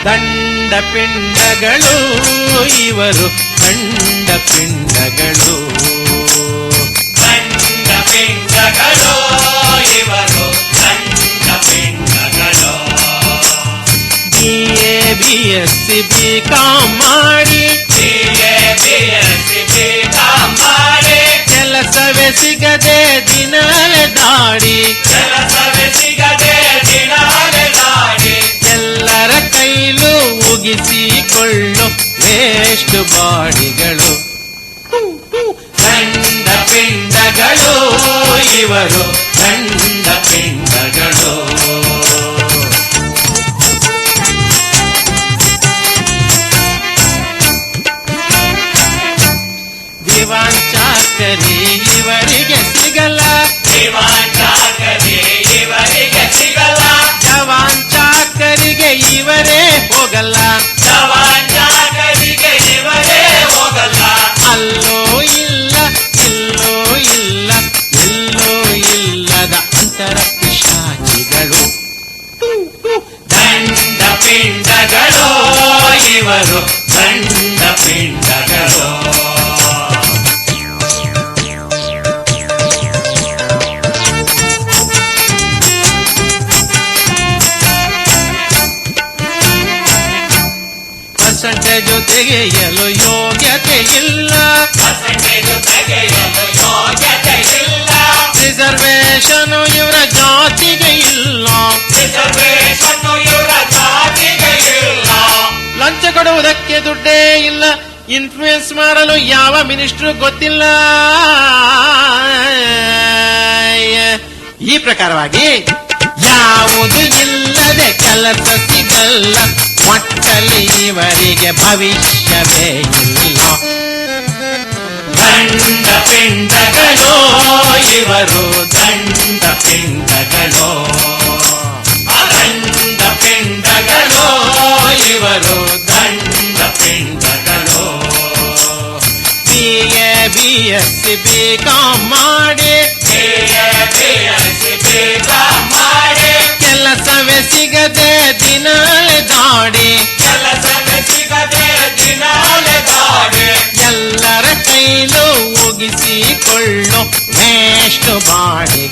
ದಂಡ ಪಿಂಡಗಳು ಇವರು ದಂಡ ಪಿಂಡಗಳು. ದಂಡ ಪಿಂಡಗಳು ಇವರು ದಂಡ ಪಿಂಡಗಳು. BA BSc BCom ಮಾಡಿ ಕೆಲಸವೇ ಸಿಗದೆ ದಿನಾಲೆ ದಾಡಿ ಎಲ್ಲರ ಕೈಲೂ ಉಗಿಸಿಕೊಳ್ಳು ವೇಸ್ಟ್ ಬಾಡಿಗಳು. ದಂಡ ಪಿಂಡಗಳು ಇವರು ದಂಡ ಪಿಂಡಗಳು. ದಿವಾನ್ ಚಾಕರಿ ಇವರಿಗೆ ಸಿಗಲ್ಲ, ದಿವಾನ್ ಚಾಕರಿ ಇವರಿಗೆ ಸಿಗಲ್ಲ, ಜವಾನ್ ಚಾಕರಿಗೆ ಇವರೇ ಹೋಗಲ್ಲ, ಜವಾನ್ ಚಾಕರಿಗೆ ಇವರೇ ಹೋಗಲ್ಲ. ಅಲ್ಲೋ ಇಲ್ಲ ಇಲ್ಲೋ ಇಲ್ಲ ಎಲ್ಲೋ ಇಲ್ಲದ ಅಂತರ ಪಿಶಾಚಿಗಳು. ದಂಡ ಪಿಂಡಗಳು ಇವರು ದಂಡ ಪಿಂಡಗಳು. ಪರ್ಸೆಂಟೇಜು ತೆಗೆಯಲು ಯೋಗ್ಯತೆ ಇಲ್ಲ, ಪರ್ಸೆಂಟೇಜು ತೆಗೆಯಲು ಯೋಗ್ಯತೆ ಇಲ್ಲ, ರಿಸರ್ವೇಶನ್ ಇವರ ಜಾತಿಗೆ ಇಲ್ಲ, ರಿಸರ್ವೇಶನ್ ಇವರ ಜಾತಿಗೆ ಇಲ್ಲ. ಲಂಚ ಕೊಡುವುದಕ್ಕೆ ದುಡ್ಡೇ ಇಲ್ಲ, ಇನ್ಫ್ಲೂಯೆನ್ಸ್ ಮಾಡಲು ಯಾವ ಮಿನಿಸ್ಟ್ರು ಗೊತ್ತಿಲ್ಲ. ಈ ಪ್ರಕಾರವಾಗಿ ಯಾವುದು ಇಲ್ಲದೆ ಕೆಲಸ ಸಿಗಲ್ಲ, ಒಟ್ಟಲ್ಲಿ ಇವರಿಗೆ ಭವಿಷ್ಯವೇ ಇಲ್ಲ. ದಂಡ ಪಿಂಡಗಳು ಇವರು ದಂಡ ಪಿಂಡಗಳು. ದಂಡ ಪಿಂಡಗಳು ಇವರು ದಂಡ ಪಿಂಡಗಳು. BA BSc BCom ಮಾಡಿ ಕೆಲಸವೇ ಸಿಗದೆ ದಿನಾಲೆ ದಾಡಿ ಕೆಲಸವೇ ಸಿಗದೆ ದಿನಾಲೆ ದಾಡಿ ಎಲ್ಲರ ಕೈಲೂ ಉಗಿಸಿಕೊಳ್ಳು ವೇಸ್ಟ್ ಬಾಡಿ